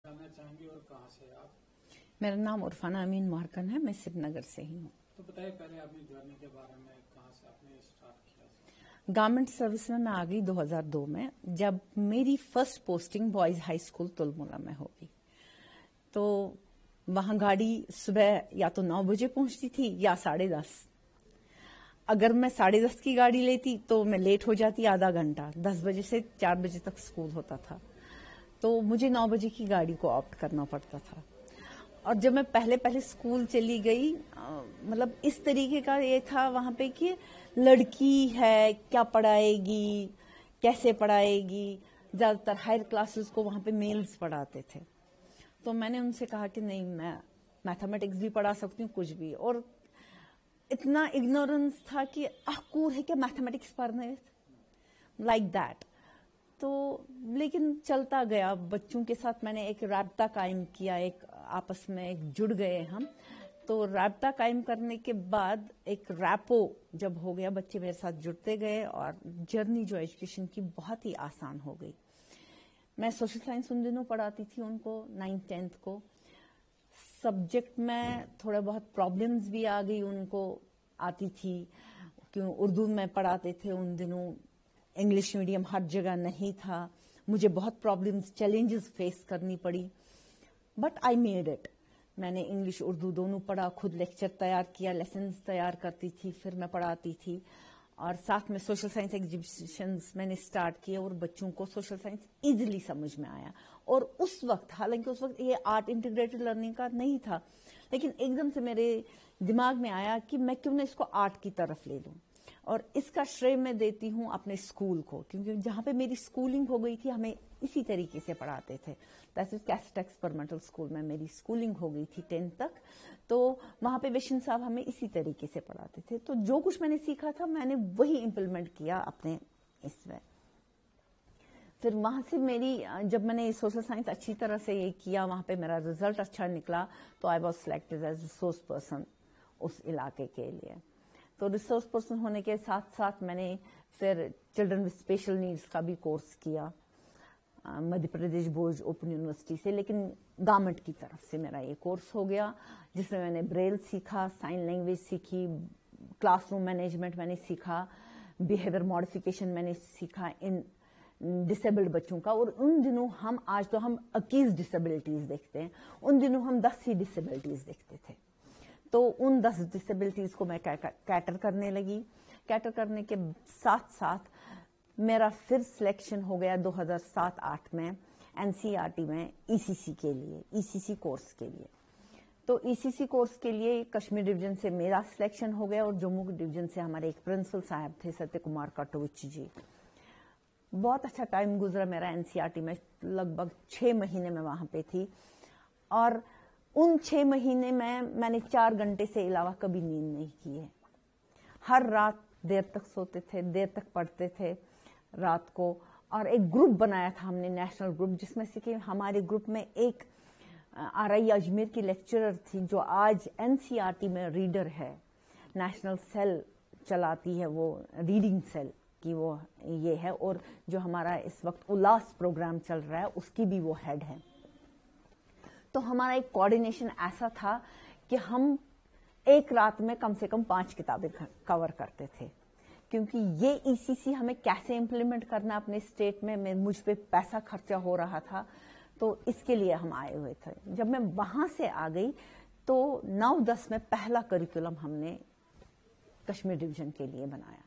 जानना चाहेंगे और कहाँ से आप? मेरा नाम उरफाना अमीन मार्कन है, मैं श्रीनगर से ही हूँ। तो बताइए पहले अपनी जर्नी के बारे में, कहाँ से आपने स्टार्ट किया? गवर्नमेंट सर्विस में मैं आ गई 2002 में, जब मेरी first posting boys high school Tulmulla में होगी। तो वहां गाड़ी सुबह या तो 9 बजे पहुंचती थी या 10:30। अगर मैं 10:30 की गाड़ी लेती तो मैं लेट हो जाती आधा घंटा। 10 बजे से 4 बजे तक स्कूल होता था, तो मुझे 9 बजे की गाड़ी को ऑप्ट करना पड़ता था। और जब मैं पहले स्कूल चली गई, मतलब इस तरीके का ये था वहां पे कि लड़की है, क्या पढ़ाएगी, कैसे पढ़ाएगी। ज्यादातर हायर क्लासेस को वहां पे मेल्स पढ़ाते थे। तो मैंने उनसे कहा कि नहीं, मैं मैथमेटिक्स भी पढ़ा सकती हूँ, कुछ भी। और इतना इग्नोरेंस था कि अहकूर है क्या मैथमेटिक्स पढ़ने, लाइक दैट। तो लेकिन चलता गया, बच्चों के साथ मैंने एक राब्ता कायम किया, एक आपस में एक जुड़ गए हम। तो राब्ता कायम करने के बाद एक रैपो जब हो गया, बच्चे मेरे साथ जुड़ते गए और जर्नी जो एजुकेशन की बहुत ही आसान हो गई। मैं सोशल साइंस उन दिनों पढ़ाती थी उनको 9th 10th को। सब्जेक्ट में थोड़ा बहुत प्रॉब्लम्स भी आ गई, उनको आती थी क्यों उर्दू में पढ़ाते थे उन दिनों, इंग्लिश मीडियम हर जगह नहीं था। मुझे बहुत प्रॉब्लम्स, चैलेंजेस फेस करनी पड़ी, बट आई मेड इट। मैंने इंग्लिश उर्दू दोनों पढ़ा, खुद लेक्चर तैयार किया, लेसन्स तैयार करती थी, फिर मैं पढ़ाती थी। और साथ में सोशल साइंस एग्जीबिशंस मैंने स्टार्ट किए और बच्चों को सोशल साइंस इजीली समझ में आया। और उस वक्त, हालांकि उस वक्त ये आर्ट इंटीग्रेटेड लर्निंग का नहीं था, लेकिन एकदम से मेरे दिमाग में आया कि मैं क्यों ना इसको आर्ट की तरफ ले लूं। और इसका श्रेय मैं देती हूं अपने स्कूल को, क्योंकि जहां पे मेरी स्कूलिंग हो गई थी हमें इसी तरीके से पढ़ाते थे। कैसेट एक्सपेरिमेंटल स्कूल में मेरी स्कूलिंग हो गई थी 10th तक। तो वहां पे विशन साहब हमें इसी तरीके से पढ़ाते थे। तो जो कुछ मैंने सीखा था मैंने वही इम्प्लीमेंट किया अपने इसमें। फिर वहां से मेरी, जब मैंने सोशल साइंस अच्छी तरह से ये किया, वहां पे मेरा रिजल्ट अच्छा निकला, तो I was selected as resource person उस इलाके के लिए। तो रिसोर्स पर्सन होने के साथ साथ मैंने फिर चिल्ड्रन विद स्पेशल नीड्स का भी कोर्स किया Madhya Pradesh board open university से, लेकिन गवर्नमेंट की तरफ से मेरा ये कोर्स हो गया, जिसमें मैंने ब्रेल सीखा, साइन लैंग्वेज सीखी, क्लासरूम मैनेजमेंट मैंने सीखा, बिहेवियर मॉडिफिकेशन मैंने सीखा इन डिसेबल्ड बच्चों का। और उन दिनों हम, आज तो हम 21 डिसेबिलिटीज देखते हैं, उन दिनों हम 10 ही डिसेबिलिटीज देखते थे। तो उन 10 डिसेबिलिटीज को मैं कैटर करने लगी। कैटर करने के साथ साथ मेरा फिर सिलेक्शन हो गया 2007-8 में एनसीईआरटी में ईसीसी के लिए, ईसीसी कोर्स के लिए। तो ईसीसी कोर्स के लिए कश्मीर डिवीजन से मेरा सिलेक्शन हो गया और जम्मू डिवीजन से हमारे एक प्रिंसिपल साहब थे सत्य कुमार काटोविच जी। बहुत अच्छा टाइम गुजरा मेरा एनसीईआरटी में, लगभग 6 महीने में वहां पे थी। और उन 6 महीने में मैंने 4 घंटे से अलावा कभी नींद नहीं की है। हर रात देर तक सोते थे, देर तक पढ़ते थे रात को। और एक ग्रुप बनाया था हमने, नेशनल ग्रुप, जिसमें से कि हमारे ग्रुप में एक आरआई अजमेर की लेक्चरर थी जो आज एनसीईआरटी में रीडर है, नेशनल सेल चलाती है, वो रीडिंग सेल की वो ये है। और जो हमारा इस वक्त उल्लास प्रोग्राम चल रहा है उसकी भी वो हेड है। तो हमारा एक कोऑर्डिनेशन ऐसा था कि हम एक रात में कम से कम 5 किताबें कवर करते थे, क्योंकि ये ईसीसी हमें कैसे इम्प्लीमेंट करना अपने स्टेट में मुझ पे पैसा खर्चा हो रहा था, तो इसके लिए हम आए हुए थे। जब मैं वहां से आ गई तो 9-10 में पहला करिकुलम हमने कश्मीर डिवीजन के लिए बनाया,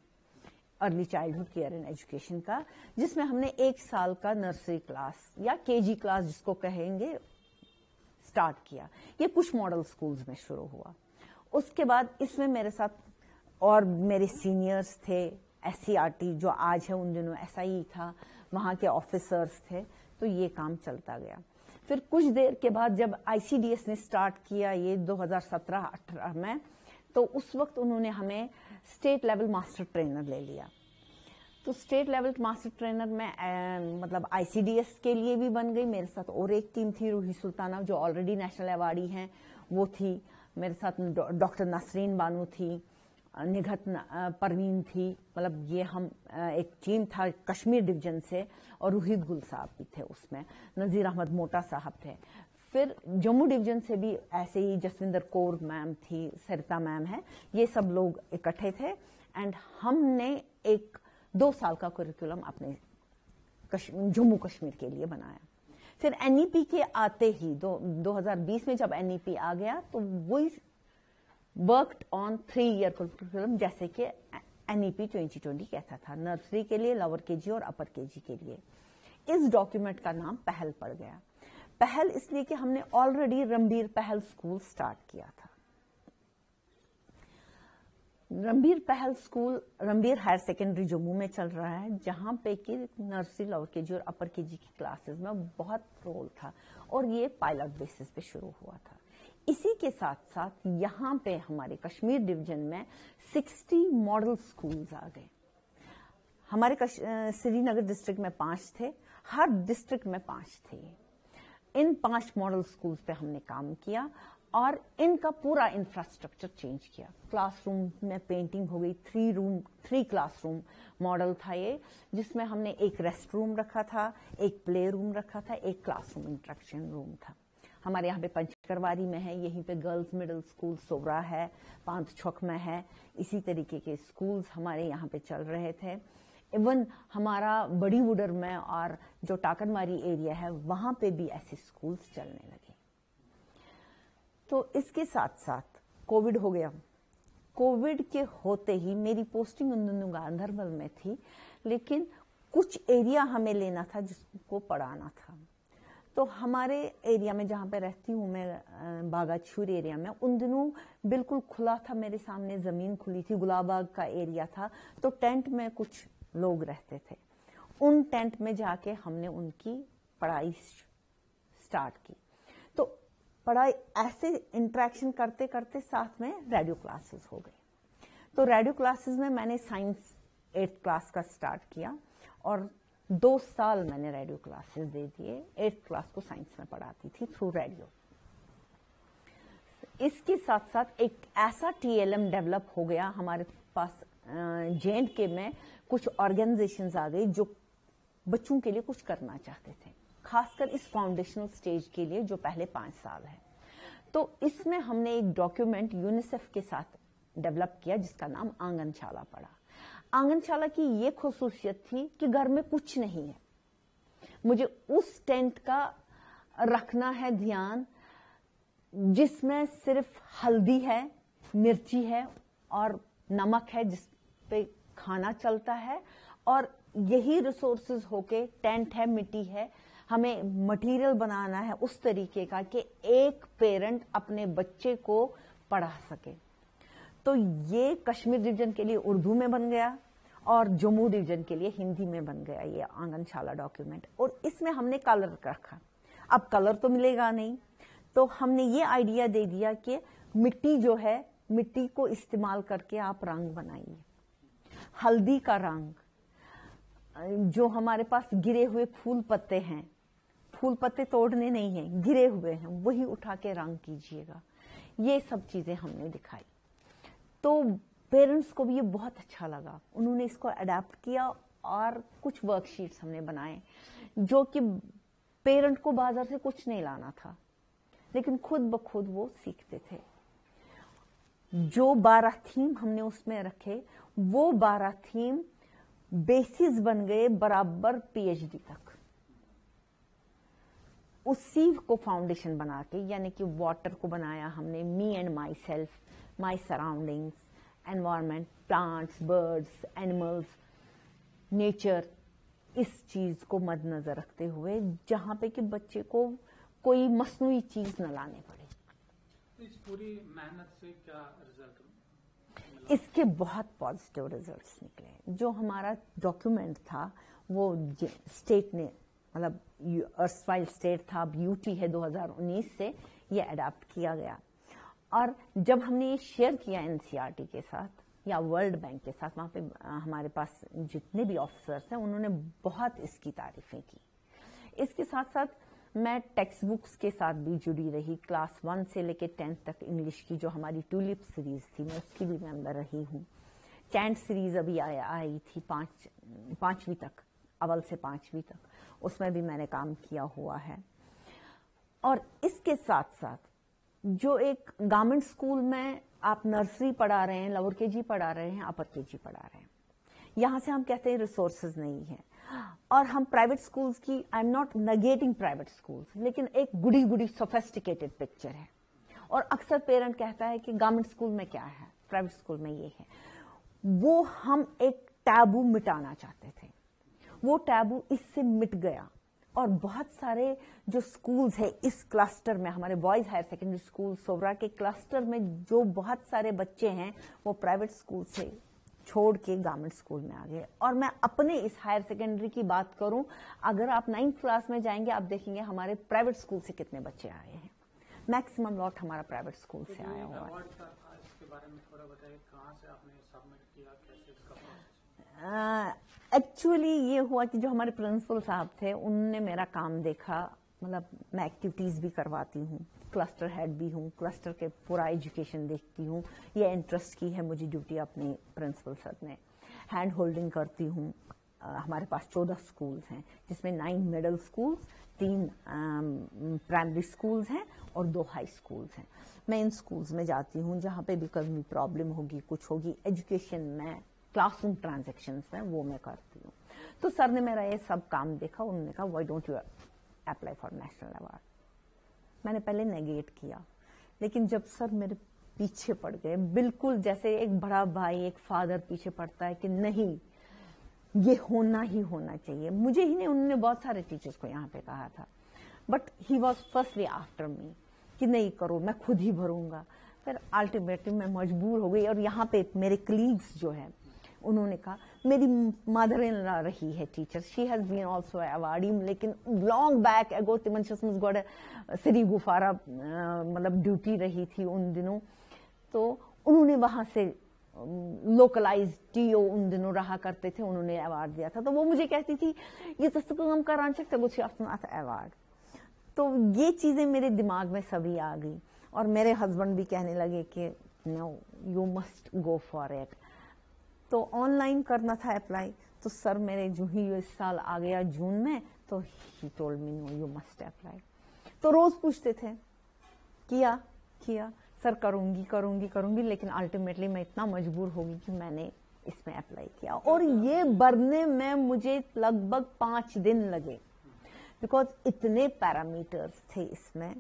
early childhood care and education का, जिसमें हमने 1 साल का नर्सरी क्लास या केजी क्लास जिसको कहेंगे स्टार्ट किया। ये कुछ मॉडल स्कूल्स में शुरू हुआ। उसके बाद इसमें मेरे साथ और मेरे सीनियर्स थे, एससीईआरटी जो आज है उन दिनों एसआई था, वहां के ऑफिसर्स थे। तो ये काम चलता गया। फिर कुछ देर के बाद जब आईसीडीएस ने स्टार्ट किया ये 2017-18 में, तो उस वक्त उन्होंने हमें स्टेट लेवल मास्टर ट्रेनर ले लिया। तो स्टेट लेवल मास्टर ट्रेनर में मतलब आईसीडीएस के लिए भी बन गई। मेरे साथ और एक टीम थी, रूही सुल्ताना जो ऑलरेडी नेशनल अवार्डी हैं वो थी, मेरे साथ डॉक्टर नसरीन बानू थी, निघत परवीन थी, मतलब ये हम एक टीम था कश्मीर डिवीजन से, और रूहित गुल साहब भी थे उसमें, नजीर अहमद मोटा साहब थे। फिर जम्मू डिवीजन से भी ऐसे ही जसविंदर कौर मैम थी, सरिता मैम है, ये सब लोग इकट्ठे थे। एंड हमने एक 2 साल का करिकुलम अपने जम्मू कश्मीर के लिए बनाया। फिर एनईपी के आते ही 2020 में जब एनईपी आ गया तो वही वर्कड ऑन 3 ईयर करिकुलम, जैसे कि एनईपी 2020 कहता था, नर्सरी के लिए, लोअर केजी और अपर केजी के लिए। इस डॉक्यूमेंट का नाम पहल पड़ गया। पहल इसलिए कि हमने ऑलरेडी रणबीर पहल स्कूल स्टार्ट किया था। रणबीर पहल school Ranbir higher secondary Jammu में चल रहा है, जहां पे कि नर्सरी, लोअर केजी और अपर केजी की क्लासेस में बहुत रोल था, और ये पायलट बेसिस पे शुरू हुआ था। इसी के साथ साथ यहां पे हमारे कश्मीर डिवीजन में 60 मॉडल स्कूल्स आ गए। हमारे श्रीनगर डिस्ट्रिक्ट में 5 थे, हर डिस्ट्रिक्ट में 5 थे। इन 5 मॉडल स्कूल्स पे हमने काम किया और इनका पूरा इंफ्रास्ट्रक्चर चेंज किया। क्लासरूम में पेंटिंग हो गई, 3 क्लासरूम मॉडल था ये, जिसमें हमने एक रेस्ट रूम रखा था, एक प्ले रूम रखा था, एक क्लासरूम इंस्ट्रक्शन रूम था। हमारे यहाँ पे पंचकरवारी में है, यहीं पे गर्ल्स मिडिल स्कूल सोवरा है, पांचछौक में है, इसी तरीके के स्कूल्स हमारे यहाँ पे चल रहे थे। इवन हमारा बड़ी वुडर में और जो टाकनवारी एरिया है वहां पे भी ऐसे स्कूल्स चलने लगे। तो इसके साथ साथ कोविड हो गया। कोविड के होते ही मेरी पोस्टिंग गांधरबल में थी, लेकिन कुछ एरिया हमें लेना था जिसको पढ़ाना था। तो हमारे एरिया में जहां पे रहती हूँ मैं, बागाछूर एरिया में, उन दिनों बिल्कुल खुला था, मेरे सामने जमीन खुली थी, गुलाबाग का एरिया था, तो टेंट में कुछ लोग रहते थे। उन टेंट में जाके हमने उनकी पढ़ाई स्टार्ट की। तो पढ़ाई ऐसे इंटरेक्शन करते करते साथ में रेडियो क्लासेस हो गई। तो रेडियो क्लासेस में मैंने साइंस 8th क्लास का स्टार्ट किया और 2 साल मैंने रेडियो क्लासेस दे दिए। 8th क्लास को साइंस में पढ़ाती थी थ्रू रेडियो। इसके साथ साथ एक ऐसा टीएलएम डेवलप हो गया हमारे पास, J&K में कुछ ऑर्गेनाइजेशंस आ गई जो बच्चों के लिए कुछ करना चाहते थे, खासकर इस फाउंडेशनल स्टेज के लिए जो पहले 5 साल है। तो इसमें हमने एक डॉक्यूमेंट यूनिसेफ के साथ डेवलप किया जिसका नाम आंगनशाला पड़ा। आंगनशाला की ये खुसूसियत थी कि घर में कुछ नहीं है, मुझे उस टेंट का रखना है ध्यान जिसमें सिर्फ हल्दी है, मिर्ची है और नमक है, जिस पे खाना चलता है, और यही रिसोर्सेज होके टेंट है, मिट्टी है, हमें मटेरियल बनाना है उस तरीके का कि एक पेरेंट अपने बच्चे को पढ़ा सके। तो ये कश्मीर डिवीजन के लिए उर्दू में बन गया और जम्मू डिवीजन के लिए हिंदी में बन गया ये आंगनशाला डॉक्यूमेंट। और इसमें हमने कलर रखा। अब कलर तो मिलेगा नहीं, तो हमने ये आइडिया दे दिया कि मिट्टी जो है, मिट्टी को इस्तेमाल करके आप रंग बनाइए। हल्दी का रंग, जो हमारे पास गिरे हुए फूल पत्ते हैं, फूल पत्ते तोड़ने नहीं हैं, गिरे हुए हैं, वही उठा के रंग कीजिएगा। ये सब चीजें हमने दिखाई। तो पेरेंट्स को भी ये बहुत अच्छा लगा, उन्होंने इसको अडेप्ट किया और कुछ वर्कशीट्स हमने बनाए जो कि पेरेंट को बाजार से कुछ नहीं लाना था, लेकिन खुद ब खुद वो सीखते थे। जो 12 थीम हमने उसमें रखे, वो 12 थीम बेसिस बन गए बराबर पीएचडी तक। उसी को फाउंडेशन बना के, यानी कि वाटर को बनाया हमने, me and my self, my surroundings, environment, plants, birds, animals, nature, इस चीज को मद्देनजर रखते हुए जहां पे कि बच्चे को कोई मसनूई चीज न लाने पड़े। इस पूरी मेहनत से क्या रिजल्ट? इसके बहुत पॉजिटिव रिजल्ट्स निकले। जो हमारा डॉक्यूमेंट था वो स्टेट ने, मतलब अर्सवाइल स्टेट था, अब यूटी है, 2019 से ये अडॉप्ट किया गया। और जब हमने ये शेयर किया एनसीईआरटी के साथ या वर्ल्ड बैंक के साथ, वहां पे हमारे पास जितने भी ऑफिसर्स हैं उन्होंने बहुत इसकी तारीफें की। इसके साथ साथ میں ٹیکسٹ بکس کے ساتھ بھی جڑی رہی. کلاس 1 سے لے کے 10th تک انگلش کی جو ہماری ٹولپ سیریز تھی میں اس کی بھی ممبر رہی ہوں. چینٹ سیریز ابھی آئی تھی 5ویں تک، اول سے 5ویں تک، اس میں بھی میں نے کام کیا ہوا ہے. اور اس کے ساتھ ساتھ جو ایک گورنمنٹ اسکول میں آپ نرسری پڑھا رہے ہیں، لوور کے جی پڑھا رہے ہیں، اپر کے جی پڑھا رہے ہیں، یہاں سے ہم کہتے ہیں ریسورسز نہیں ہیں. اور ہم پرائیویٹ اسکولس کی، I am not نگیٹنگ private schools, لیکن ایک گڈی سوفیسٹیکیٹڈ پکچر ہے. اور اکثر پیرنٹ کہتا ہے کہ گورنمنٹ اسکول میں کیا ہے، پرائیویٹ اسکول میں یہ ہے. وہ ہم ایک ٹیبو مٹانا چاہتے تھے، وہ ٹیبو اس سے مٹ گیا. اور بہت سارے جو سکولز ہیں اس کلسٹر میں، ہمارے بوائز ہائر سیکنڈری اسکول سوبرا کے کلسٹر میں جو بہت سارے بچے ہیں وہ پرائیویٹ اسکول سے چھوڑ کے گورنمنٹ اسکول میں آ گئے. اور میں اپنے اس ہائر سیکنڈری کی بات کروں، اگر آپ 9th کلاس میں جائیں گے آپ دیکھیں گے ہمارے پرائیویٹ اسکول سے کتنے بچے آئے ہیں. میکسیمم لاٹ ہمارا پرائیویٹ اسکول سے آیا ہوا ہے. اس کے بارے میں تھوڑا بتائیے، کہاں سے آپ نے سبمٹ کیا، کیسے اس کا پروسیس؟ ایکچولی یہ ہوا کہ جو ہمارے پرنسپل صاحب تھے انہوں نے میرا کام دیکھا. مطلب میں ایکٹیویٹیز بھی کرواتی ہوں، کلسٹر ہیڈ بھی ہوں، کلسٹر کے پورا ایجوکیشن دیکھتی ہوں. یہ انٹرسٹ کی ہے مجھے ڈیوٹی اپنے پرنسپل سر نے. ہینڈ ہولڈنگ کرتی ہوں. ہمارے پاس 14 اسکولز ہیں جس میں 9 مڈل اسکولز، 3 پرائمری اسکولز ہیں اور 2 ہائی اسکولز ہیں. میں ان اسکولز میں جاتی ہوں جہاں پہ بھی کبھی پرابلم ہوگی، کچھ ہوگی ایجوکیشن میں، کلاس روم ٹرانزیکشنز میں، وہ میں کرتی ہوں. تو سر نے میرا یہ سب کام دیکھا، انہوں نے کہا why don't you apply for national award. میں نے پہلے نیگیٹ کیا، لیکن جب سر میرے پیچھے پڑ گئے، بالکل جیسے ایک بڑا بھائی ایک فادر پیچھے پڑتا ہے کہ نہیں یہ ہونا ہی ہونا چاہیے. مجھے ہی نہیں، انہوں نے بہت سارے ٹیچرز کو یہاں پہ کہا تھا، but he was firstly after me کہ نہیں کرو، میں خود ہی بھروں گا. پھر الٹیمیٹلی میں مجبور ہو گئی. اور یہاں پہ میرے کلیگز جو ہیں انہوں نے کہا، میری مدر ان لا رہی ہے teacher, she has been also awardee, لیکن لانگ بیک ایگو تمن چھس مز گوڈ سری گفارا مطلب ڈیوٹی رہی تھی ان دنوں. تو انہوں نے وہاں سے لوکلائز ٹی او ان دنوں رہا کرتے تھے، انہوں نے ایوارڈ دیا تھا. تو وہ مجھے کہتی تھی یہ تو کام کران چکتے گو ایوارڈ. تو یہ چیزیں میرے دماغ میں سبھی آ گئی. اور میرے ہسبینڈ بھی کہنے لگے کہ no you must go for it. تو آن لائن کرنا تھا اپلائی. تو سر میرے جو ہی اس سال آ گیا جون میں، تو he told me no you must apply. تو روز پوچھتے تھے کیا سر، کروں گی، لیکن الٹیمیٹلی میں اتنا مجبور ہوگی کہ میں نے اس میں اپلائی کیا. اور یہ بھرنے میں مجھے لگ بھگ 5 دن لگے، بیکاز اتنے پیرامیٹرز تھے اس میں.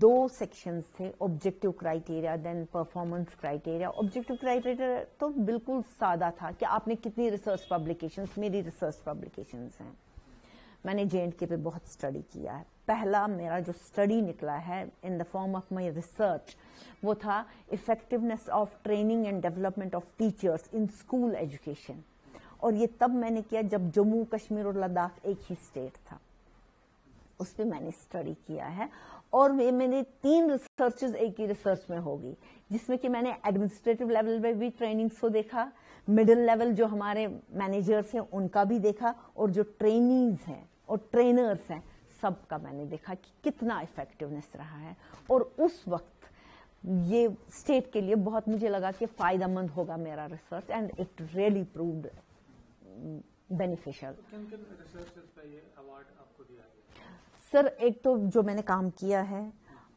2 سیکشنز تھے، آبجیکٹو کرائیٹیریا دین پرفارمنس کرائیٹیریا. آبجیکٹو کرائیٹیریا تو بالکل سادہ تھا کہ آپ نے کتنی ریسرچ پبلیکیشنز، میری ریسرچ پبلیکیشنز ہیں. میں نے JNK پہ بہت اسٹڈی کیا ہے. پہلا میرا جو اسٹڈی نکلا ہے in the form of my research وہ تھا effectiveness of training and development of teachers in school education. اور یہ تب میں نے کیا جب جموں کشمیر اور لداخ ایک ہی اسٹیٹ تھا. اس پہ میں نے اسٹڈی کیا ہے. اور میں نے 3 ریسرچز ایک ہی ریسرچ میں ہوگی، جس میں کہ میں نے ایڈمنسٹریٹو لیول پہ بھی ٹریننگز کو دیکھا، مڈل لیول جو ہمارے مینیجرس ہیں ان کا بھی دیکھا، اور جو ٹرینیز ہیں اور ٹرینرز ہیں سب کا میں نے دیکھا کہ کتنا افیکٹونیس رہا ہے. اور اس وقت یہ اسٹیٹ کے لیے بہت مجھے لگا کہ فائدہ مند ہوگا میرا research, and it really proved beneficial. کن ریسرچز پہ یہ ایوارڈ آپ کو دیا گیا؟ سر ایک تو جو میں نے کام کیا ہے،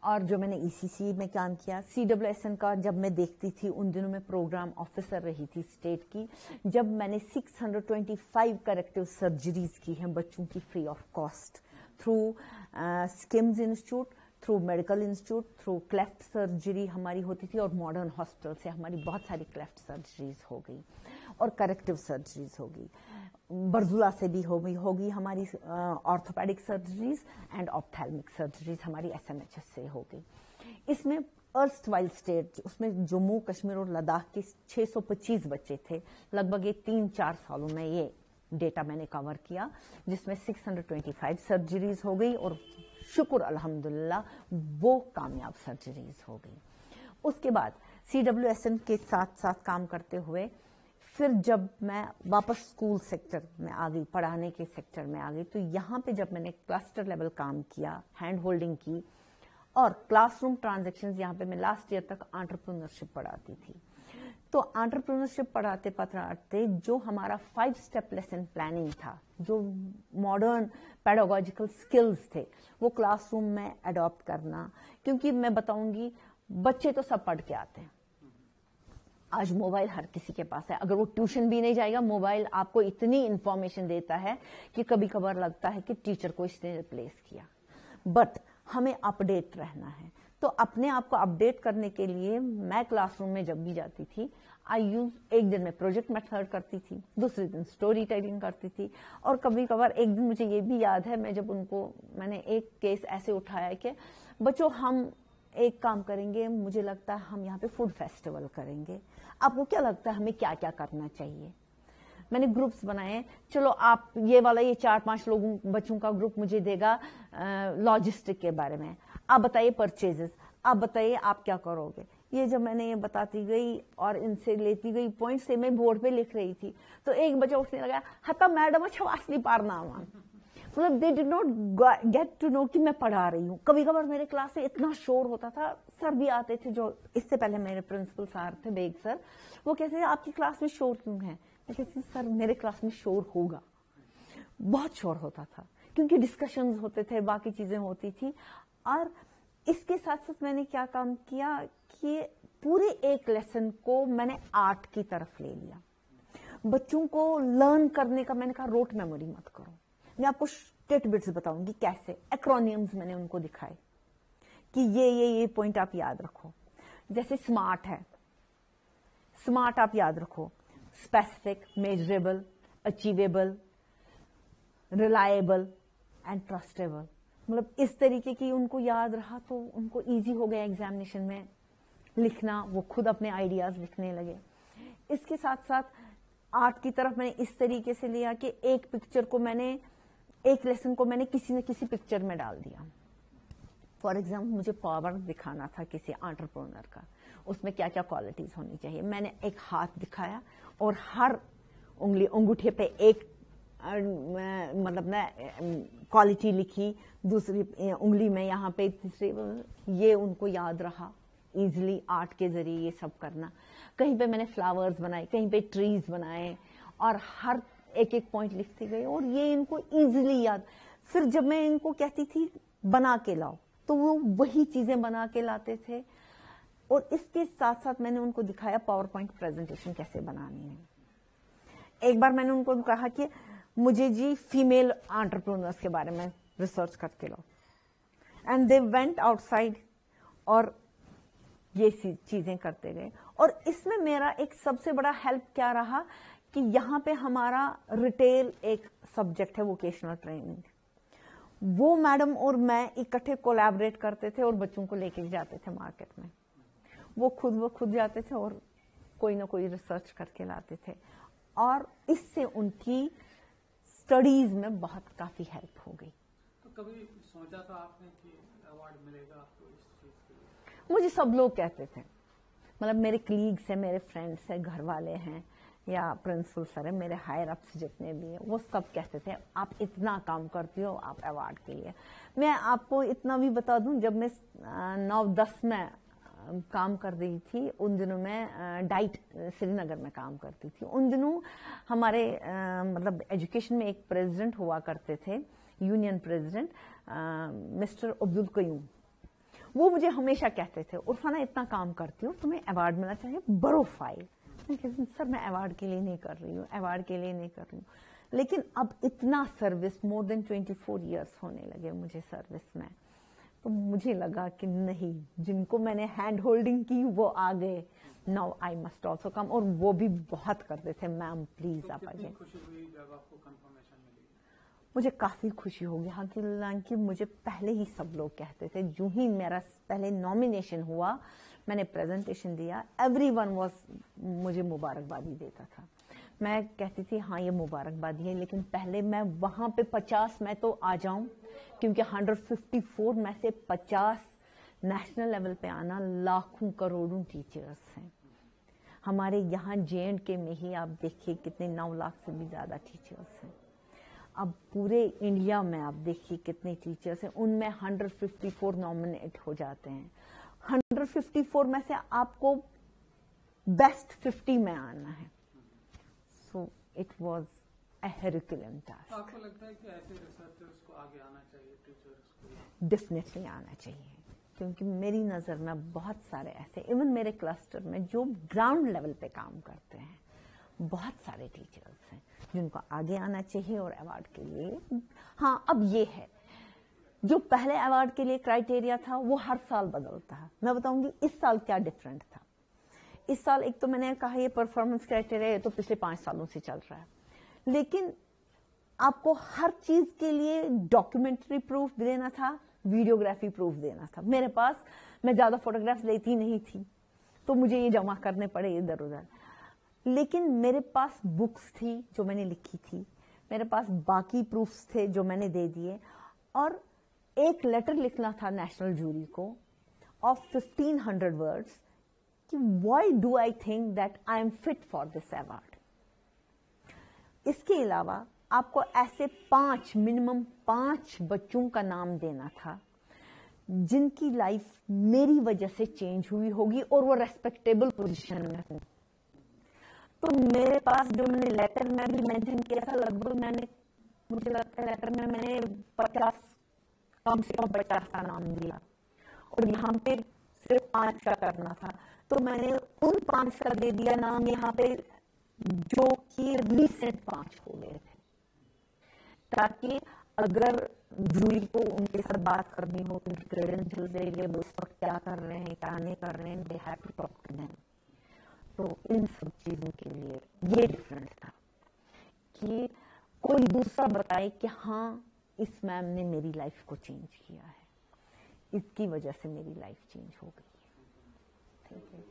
اور جو میں نے ECC میں کام کیا. CWSN کا جب میں دیکھتی تھی ان دنوں میں پروگرام آفیسر رہی تھی اسٹیٹ کی، جب میں نے 625 کریکٹو سرجریز کی ہیں بچوں کی free of cost through SKIMS institute, through medical institute, through cleft surgery ہماری ہوتی تھی، اور ماڈرن ہاسپٹل سے ہماری بہت ساری کلیفٹ سرجریز ہو گئی اور کریکٹو سرجریز ہو گئی. برزولا سے بھی ہوگی ہماری آرتھوپیڈک سرجریز اینڈ آپتھیلمک سرجریز ہماری SMHS سے ہو گئی. اس میں ارسٹ وائل اسٹیٹ، اس میں جموں کشمیر اور لداخ کے 625 بچے تھے. لگ بھگ یہ 3-4 سالوں میں یہ ڈیٹا میں نے کور کیا، جس میں 625 سرجریز ہو گئی، اور شکر الحمدللہ وہ کامیاب سرجریز ہو گئی. اس کے بعد CWSN کے ساتھ ساتھ کام کرتے ہوئے پھر جب میں واپس اسکول سیکٹر میں آ گئی, پڑھانے کے سیکٹر میں آ گئی, تو یہاں پہ جب میں نے کلسٹر لیول کام کیا, ہینڈ ہولڈنگ کی اور کلاس روم ٹرانزیکشنز, یہاں پہ میں لاسٹ ایئر تک انٹرپرینورشپ پڑھاتی تھی. تو انٹرپرینورشپ پڑھاتے پڑھاتے جو ہمارا 5 اسٹیپ لیسن پلاننگ تھا, جو ماڈرن پیڈاگوجیکل اسکلز تھے, وہ کلاس روم میں اڈاپٹ کرنا. کیونکہ میں بتاؤں گی, بچے تو سب پڑھ کے آتے ہیں, آج موبائل ہر کسی کے پاس ہے. اگر وہ ٹیوشن بھی نہیں جائے گا, موبائل آپ کو اتنی انفارمیشن دیتا ہے کہ کبھی کبھار لگتا ہے کہ ٹیچر کو اس نے ریپلیس کیا. بٹ ہمیں اپڈیٹ رہنا ہے. تو اپنے آپ کو اپڈیٹ کرنے کے لیے میں کلاس روم میں جب بھی جاتی تھی, ایک دن میں پروجیکٹ میتھڈ کرتی تھی, دوسرے دن اسٹوری ٹیلنگ کرتی تھی, اور کبھی کبھار ایک دن مجھے یہ بھی یاد ہے, میں نے ایک کیس ایسے اٹھایا کہ بچوں ہم ایک کام کریں گے, مجھے لگتا ہے ہم یہاں پہ فوڈ فیسٹیول کریں گے, آپ کو کیا لگتا ہے ہمیں کیا کیا کرنا چاہیے. میں نے گروپس بنائے, چلو آپ یہ 4-5 لوگوں بچوں کا گروپ مجھے دے گا لاجسٹک کے بارے میں, آپ بتائیے پرچیزز, آپ بتائیے آپ کیا کرو گے. یہ جب میں نے یہ بتاتی گئی اور ان سے لیتی گئی پوائنٹ سے میں بورڈ پہ لکھ رہی تھی, تو ایک بچہ اٹھنے لگا, ہتا میڈم اچھا اصلی پارنامہ. مطلب they did not get to know کہ میں پڑھا رہی ہوں. کبھی کبھار میرے کلاس سے اتنا شور ہوتا تھا, سر بھی آتے تھے, جو اس سے پہلے میرے پرنسپل سر تھے بیگ سر, وہ کہتے تھے آپ کی کلاس میں شور کیوں ہے. میں کہتی تھی سر میرے کلاس میں شور ہوگا. بہت شور ہوتا تھا کیونکہ ڈسکشنز ہوتے تھے, باقی چیزیں ہوتی تھی. اور اس کے ساتھ ساتھ میں نے کیا کام کیا کہ پورے ایک لیسن کو میں نے آرٹ کی طرف لے لیا. بچوں کو لرن کرنے کا میں نے کہا روٹ میموری مت کرو, میں آپ کو ٹٹ بٹس بتاؤں گی کیسے. ایکرونیمز میں نے ان کو دکھائے کہ یہ پوائنٹ آپ یاد رکھو. جیسے اسمارٹ ہے, اسمارٹ آپ یاد رکھو, specific, measurable, achievable, reliable and trustable. مطلب اس طریقے کی ان کو یاد رہا تو ان کو ایزی ہو گیا ایگزامینیشن میں لکھنا, وہ خود اپنے آئیڈیاز لکھنے لگے. اس کے ساتھ ساتھ آرٹ کی طرف میں نے اس طریقے سے لیا کہ ایک پکچر کو میں نے, ایک لیسن کو میں نے کسی نہ کسی پکچر میں ڈال دیا. فار ایگزامپل مجھے پاور دکھانا تھا کسی انٹرپرونر کا, اس میں کیا کیا کوالٹیز ہونی چاہیے. میں نے ایک ہاتھ دکھایا اور ہر انگوٹھے پہ ایک مطلب نا کوالٹی لکھی, دوسری انگلی میں یہاں پہ تیسری, یہ ان کو یاد رہا ایزیلی آرٹ کے ذریعے یہ سب کرنا. کہیں پہ میں نے فلاورز بنائے, کہیں پہ ٹریز بنائے, اور ہر ایک پوائنٹ لکھتی گئی, اور یہ ان کو ایزیلی یاد. پھر جب میں ان کو کہتی تھی بنا کے لاؤ تو وہ وہی چیزیں بنا کے لاتے تھے. اور اس کے ساتھ ساتھ میں نے ان کو دکھایا پاور پوائنٹ پریزنٹیشن کیسے بنانی ہے. ایک بار میں نے ان کو کہا کہ مجھے جی فیمیل انٹرپرینورس کے بارے میں ریسرچ کر کے لاؤ, and they went out side اور یہ چیزیں کرتے گئے. اور اس میں میرا ایک سب سے بڑا ہیلپ کیا رہا کہ یہاں پہ ہمارا ریٹیل ایک سبجیکٹ ہے, ووکیشنل ٹریننگ. وہ میڈم اور میں اکٹھے کولیبریٹ کرتے تھے اور بچوں کو لے کے جاتے تھے مارکیٹ میں. وہ خود جاتے تھے اور کوئی نہ کوئی ریسرچ کر کے لاتے تھے, اور اس سے ان کی اسٹڈیز میں بہت کافی ہیلپ ہو گئی. تو کبھی سوچا تھا آپ نے کہ ایوارڈ ملے گا آپ کو اس چیز کے لیے؟ مجھے سب لوگ کہتے تھے, مطلب میرے کلیگس ہیں, میرے فرینڈس ہیں, گھر والے ہیں, یا پرنسپل سر ہیں, میرے ہائر اپس جتنے بھی ہیں, وہ سب کہتے تھے آپ اتنا کام کرتی ہو, آپ ایوارڈ کے لیے. میں آپ کو اتنا بھی بتا دوں, جب میں 9-10 میں کام کر رہی تھی, ان دنوں میں ڈائٹ سری نگر میں کام کرتی تھی. ان دنوں ہمارے مطلب ایجوکیشن میں ایک پریزیڈنٹ ہوا کرتے تھے, یونین پریزیڈنٹ مسٹر عبدالقیوم. وہ مجھے ہمیشہ کہتے تھے عرفانہ اتنا کام کرتی ہو, تمہیں ایوارڈ ملنا چاہیے, برو فائل. میں کہتی ہوں سر میں ایوارڈ کے لیے نہیں کر رہی ہوں, ایوارڈ کے لیے نہیں کر رہی ہوں. لیکن اب اتنا سروس, مور دین 24 ایئرس ہونے لگے مجھے سروس میں, تو مجھے لگا کہ نہیں, جن کو میں نے ہینڈ ہولڈنگ کی وہ آ گئے, now I must also come. اور وہ بھی بہت کرتے تھے, میم پلیز آپ آئیے. خوشی ہوئی جب آپ کو کنفرمیشن ملی؟ مجھے کافی خوشی ہوگی, حالانکہ مجھے پہلے ہی سب لوگ کہتے تھے. جو ہی میرا پہلے نامینیشن ہوا, میں نے پریزنٹیشن دیا, ایوری ون واز مجھے مبارکبادی دیتا تھا. میں کہتی تھی ہاں یہ مبارکبادی ہے, لیکن پہلے میں وہاں پہ 50 میں تو آ جاؤں, کیونکہ 154 میں سے 50 نیشنل لیول پہ آنا لاکھوں کروڑوں ٹیچرز ہیں. हमारे यहाँ JNK में ही आप देखिए कितने 9 लाख से भी ज्यादा टीचर्स हैं। अब पूरे इंडिया में आप देखिए कितने टीचर्स हैं, उनमें 154 नॉमिनेट हो जाते हैं। 154 में से आपको बेस्ट 50 में आना है। So it was a herculean task। आपको लगता है कि ऐसे रिसर्चर्स को आगे आना चाहिए, टीचर्स को? डेफिनेटली आना चाहिए, क्योंकि मेरी नज़र में बहुत सारे ऐसे, इवन मेरे क्लस्टर में जो ग्राउंड लेवल पे काम करते हैं, बहुत सारे टीचर्स हैं जिनको आगे आना चाहिए और अवार्ड के लिए। हाँ, अब ये है, जो पहले अवार्ड के लिए क्राइटेरिया था वो हर साल बदलता है। मैं बताऊंगी इस साल क्या डिफरेंट था। इस साल एक तो मैंने कहा ये परफॉर्मेंस क्राइटेरिया, ये तो पिछले 5 सालों से चल रहा है, लेकिन आपको हर चीज के लिए डॉक्यूमेंट्री प्रूफ देना था, वीडियोग्राफी प्रूफ देना था। मेरे पास, मैं ज्यादा फोटोग्राफ्स लेती नहीं थी, तो मुझे ये जमा करने पड़े इधर उधर, लेकिन मेरे पास बुक्स थी जो मैंने लिखी थी, मेरे पास बाकी प्रूफ्स थे जो मैंने दे दिए, और एक लेटर लिखना था नेशनल जूरी को ऑफ 1500 वर्ड्स कि why do I think that I am fit for this award. इसके अलावा आपको ऐसे मिनिमम 5 बच्चों का नाम देना था जिनकी लाइफ मेरी वजह से चेंज हुई होगी और वो रेस्पेक्टेबल पोजीशन में हो। तो मेरे पास जो मैंने लेटर में भी मेंशन किया था, लगभग मुझे लगता है लेटर में मैंने 50, कम से कम 50 का नाम दिया, और यहाँ पे सिर्फ 5 का करना था, तो मैंने उन 5 का दे दिया नाम यहाँ पे जो कि रिसेंट 5 हो गए थे, ताकि अगर जूरी को उनके साथ बात करनी हो, उनकी क्रेडेंशियल दे लिए, वो उस वक्त क्या कर रहे हैं, क्या नहीं कर रहे हैं, they have to talk to them. तो इन सब चीजों के लिए ये डिफरेंट था कि कोई दूसरा बताए कि हाँ इस मैम ने मेरी लाइफ को चेंज किया है, इसकी वजह से मेरी लाइफ चेंज हो गई है। ठीक है।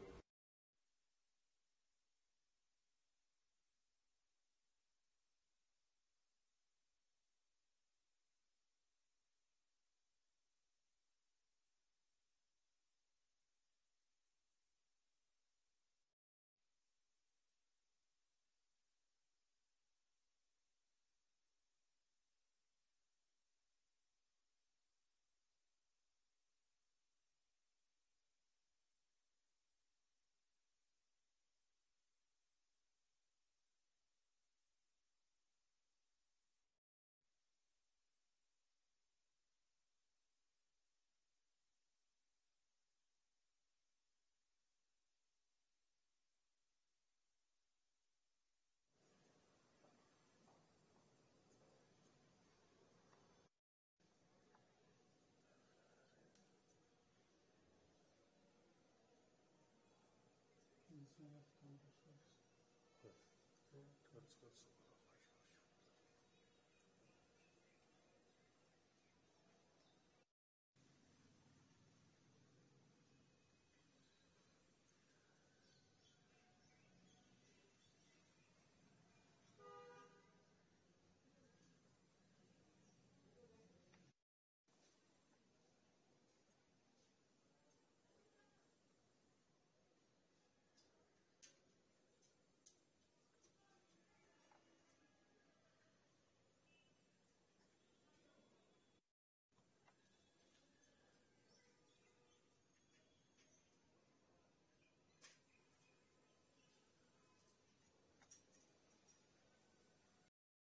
That's good.